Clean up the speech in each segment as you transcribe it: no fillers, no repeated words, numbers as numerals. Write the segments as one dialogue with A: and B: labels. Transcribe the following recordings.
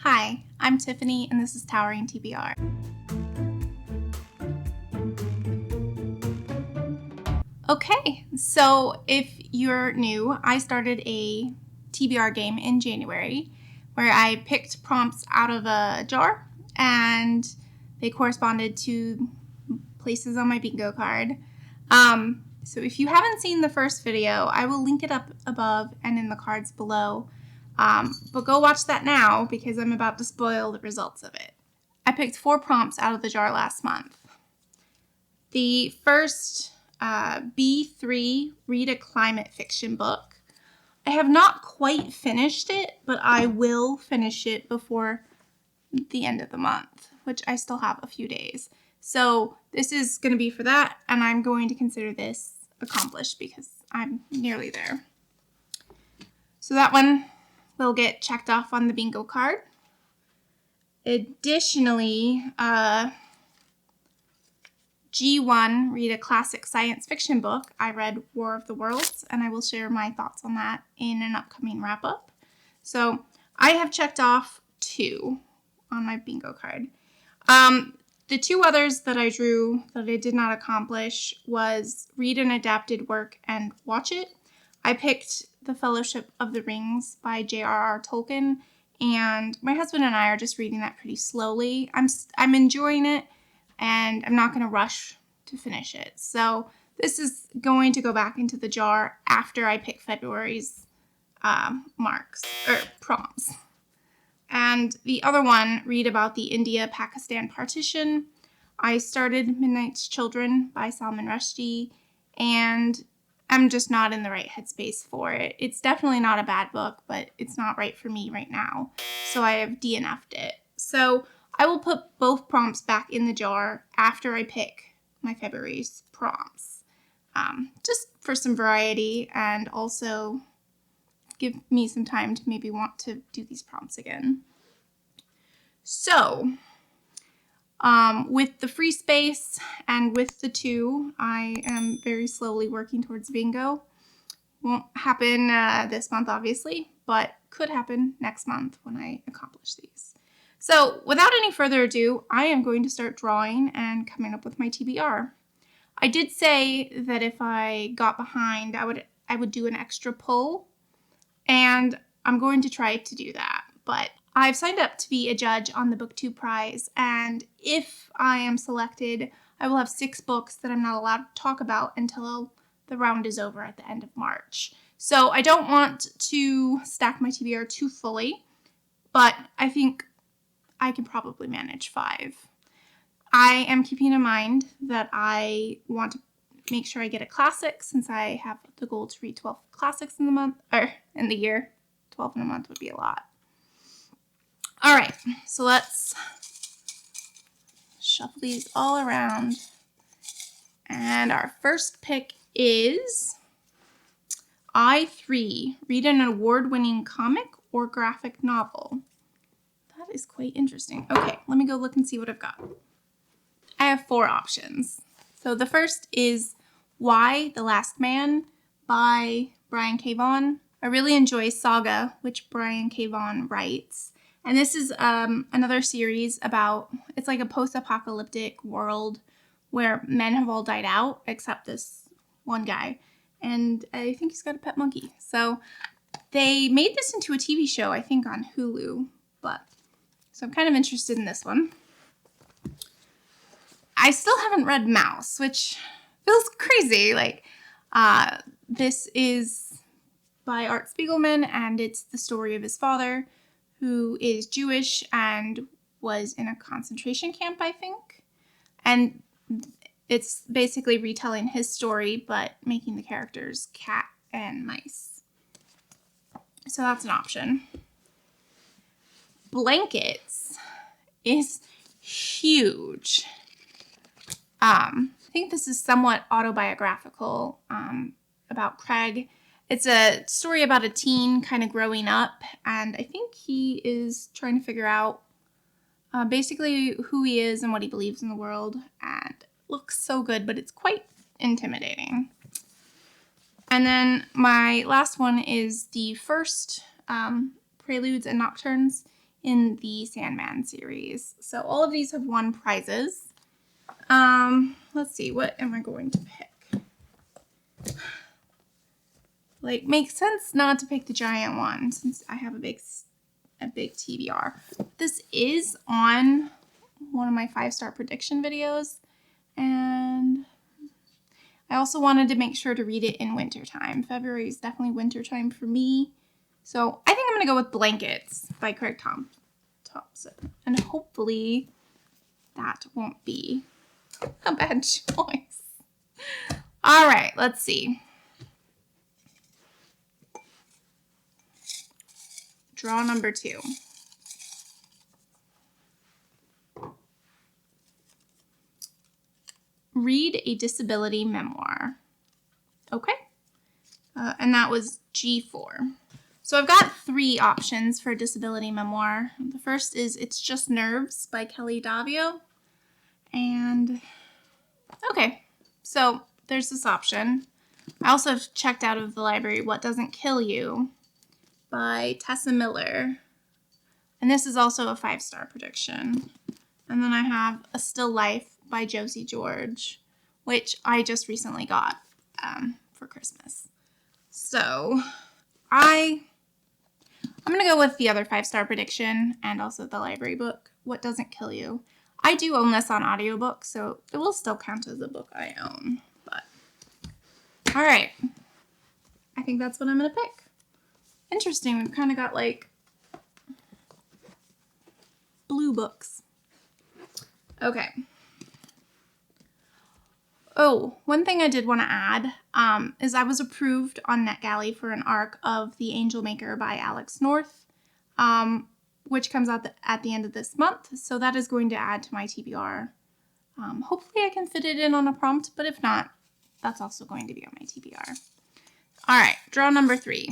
A: Hi, I'm Tiffany, and this is Towering TBR. Okay, so if you're new, I started a TBR game in January where I picked prompts out of a jar and they corresponded to places on my bingo card. So if you haven't seen the first video, I will link it up above and in the cards below. But go watch that now because I'm about to spoil the results of it. I picked 4 prompts out of the jar last month. The first, B3, read a climate fiction book. I have not quite finished it, but I will finish it before the end of the month, which I still have a few days. So this is going to be for that, and I'm going to consider this accomplished because I'm nearly there. So that one will get checked off on the bingo card. Additionally, G1, read a classic science fiction book. I read War of the Worlds, and I will share my thoughts on that in an upcoming wrap-up. So I have checked off 2 on my bingo card. The 2 others that I drew that I did not accomplish was read an adapted work and watch it. I picked The Fellowship of the Rings by J.R.R. Tolkien, and my husband and I are just reading that pretty slowly. I'm enjoying it, and I'm not going to rush to finish it. So this is going to go back into the jar after I pick February's prompts. And the other one, read about the India-Pakistan partition. I started Midnight's Children by Salman Rushdie, and I'm just not in the right headspace for it. It's definitely not a bad book, but it's not right for me right now. So I have DNF'd it. So I will put both prompts back in the jar after I pick my February's prompts. Just for some variety and also give me some time to maybe want to do these prompts again. So, with the free space and with the 2, I am very slowly working towards bingo. Won't happen this month, obviously, but could happen next month when I accomplish these. So, without any further ado, I am going to start drawing and coming up with my TBR. I did say that if I got behind, I would do an extra pull, and I'm going to try to do that. But I've signed up to be a judge on the BookTube prize, and if I am selected, I will have 6 books that I'm not allowed to talk about until the round is over at the end of March. So I don't want to stack my TBR too fully, but I think I can probably manage 5. I am keeping in mind that I want to make sure I get a classic since I have the goal to read 12 classics in the month, or in the year. 12 in a month would be a lot. All right, so let's shuffle these all around. And our first pick is I3, read an award-winning comic or graphic novel. That is quite interesting. Okay, let me go look and see what I've got. I have 4 options. So the first is Why the Last Man by Brian K. Vaughan. I really enjoy Saga, which Brian K. Vaughan writes. And this is another series about, it's like a post-apocalyptic world where men have all died out except this one guy. And I think he's got a pet monkey. So they made this into a TV show, I think on Hulu. So I'm kind of interested in this one. I still haven't read Mouse, which feels crazy. This is by Art Spiegelman, and it's the story of his father, who is Jewish and was in a concentration camp, I think. And it's basically retelling his story, but making the characters cat and mice. So that's an option. Blankets is huge. I think this is somewhat autobiographical about Craig. It's a story about a teen kind of growing up, and I think he is trying to figure out basically who he is and what he believes in the world, and it looks so good, but it's quite intimidating. And then my last one is the first Preludes and Nocturnes in the Sandman series. So all of these have won prizes. Let's see, what am I going to pick? Like, makes sense not to pick the giant one since I have a big TBR. This is on one of my 5-star prediction videos, and I also wanted to make sure to read it in wintertime. February is definitely wintertime for me. So I think I'm going to go with Blankets by Craig Thompson. And hopefully that won't be a bad choice. All right, let's see. Draw number 2. Read a disability memoir. Okay. And that was G4. So I've got 3 options for disability memoir. The first is It's Just Nerves by Kelly Davio. And okay, so there's this option. I also have checked out of the library What Doesn't Kill You by Tessa Miller. And this is also a 5-star prediction. And then I have A Still Life by Josie George, which I just recently got for Christmas. So I'm going to go with the other 5-star prediction and also the library book, What Doesn't Kill You. I do own this on audiobook, so it will still count as a book I own. But all right, I think that's what I'm going to pick. Interesting, we've kind of got like blue books. Okay. Oh, one thing I did want to add is I was approved on NetGalley for an arc of The Angel Maker by Alex North, which comes out at the end of this month. So that is going to add to my TBR. Hopefully I can fit it in on a prompt, but if not, that's also going to be on my TBR. All right, draw number 3.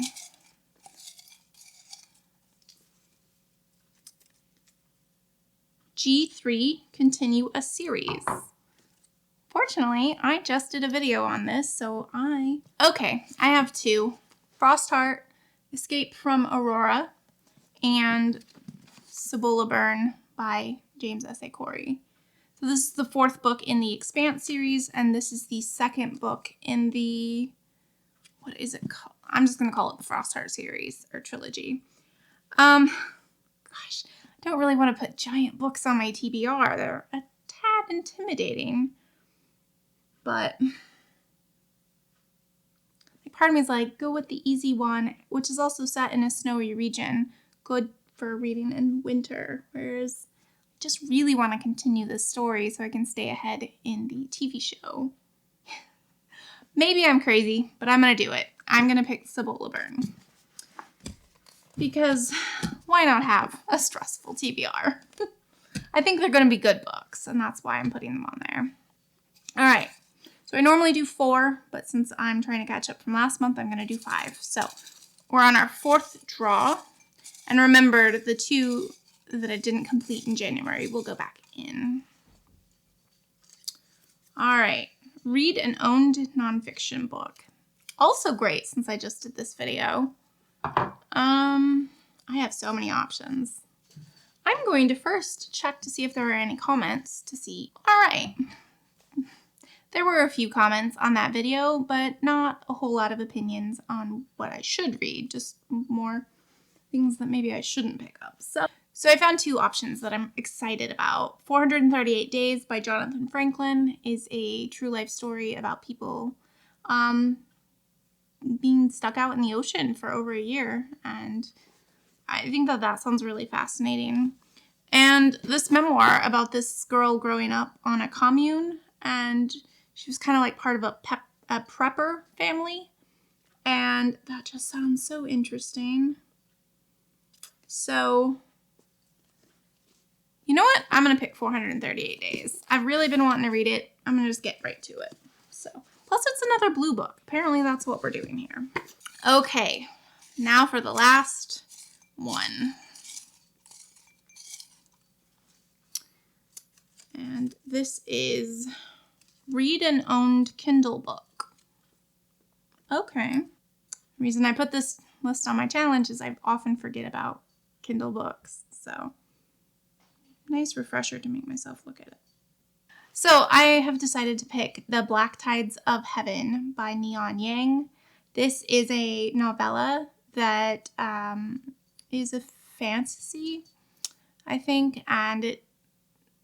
A: G3, continue a series. Fortunately, I just did a video on this, so I have 2. Frostheart, Escape from Aurora, and Cibola Burn by James S.A. Corey. So this is the 4th book in the Expanse series, and this is the 2nd book in the, what is it called? I'm just going to call it the Frostheart series, or trilogy. Gosh, I don't really want to put giant books on my TBR. They're a tad intimidating. But part of me is like, go with the easy one, which is also set in a snowy region. Good for reading in winter. Whereas I just really want to continue this story so I can stay ahead in the TV show. Maybe I'm crazy, but I'm going to do it. I'm going to pick Cibola Burn. Because why not have a stressful TBR? I think they're going to be good books, and that's why I'm putting them on there. All right. So I normally do 4, but since I'm trying to catch up from last month, I'm going to do 5. So we're on our 4th draw. And remember, the 2 that I didn't complete in January will go back in. All right. Read an owned nonfiction book. Also great since I just did this video. I have so many options. I'm going to first check to see if there are any comments to see. All right. There were a few comments on that video, but not a whole lot of opinions on what I should read, just more things that maybe I shouldn't pick up. So I found 2 options that I'm excited about. 438 Days by Jonathan Franklin is a true life story about people being stuck out in the ocean for over a year, and I think that sounds really fascinating. And this memoir about this girl growing up on a commune, and she was kind of like part of a prepper family. And that just sounds so interesting. So, you know what? I'm going to pick 438 Days. I've really been wanting to read it. I'm going to just get right to it. So, plus it's another blue book. Apparently that's what we're doing here. Okay, now for the last one. And this is Read an Owned Kindle Book. Okay. The reason I put this list on my challenge is I often forget about Kindle books. So nice refresher to make myself look at it. So I have decided to pick The Black Tides of Heaven by Neon Yang. This is a novella that is a fantasy, I think, and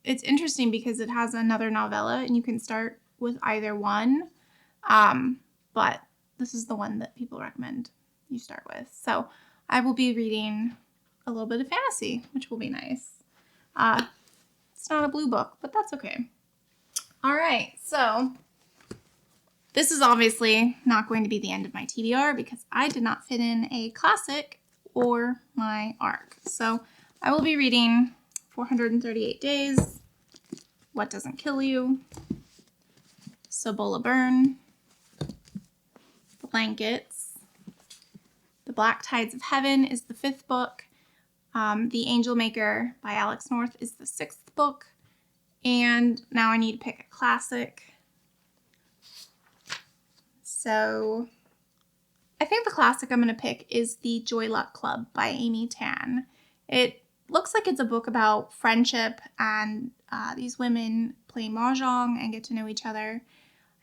A: it's interesting because it has another novella and you can start with either one, but this is the one that people recommend you start with. So I will be reading a little bit of fantasy, which will be nice. It's not a blue book, but that's okay. All right, so this is obviously not going to be the end of my TBR because I did not fit in a classic or my ARC. So I will be reading 438 Days, What Doesn't Kill You, Sobola Burn, Blankets. The Black Tides of Heaven is the 5th book. The Angel Maker by Alex North is the 6th book. And now I need to pick a classic. So I think the classic I'm going to pick is The Joy Luck Club by Amy Tan. It looks like it's a book about friendship and these women play mahjong and get to know each other.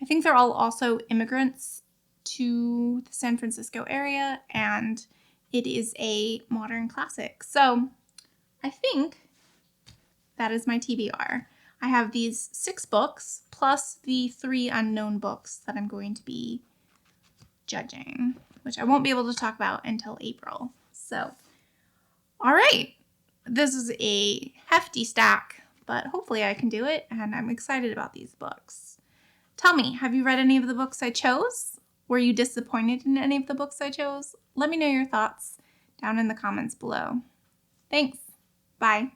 A: I think they're all also immigrants to the San Francisco area, and it is a modern classic. So I think that is my TBR. I have these 6 books plus the 3 unknown books that I'm going to be judging, which I won't be able to talk about until April. So, all right. This is a hefty stack, but hopefully I can do it, and I'm excited about these books. Tell me, have you read any of the books I chose? Were you disappointed in any of the books I chose? Let me know your thoughts down in the comments below. Thanks. Bye.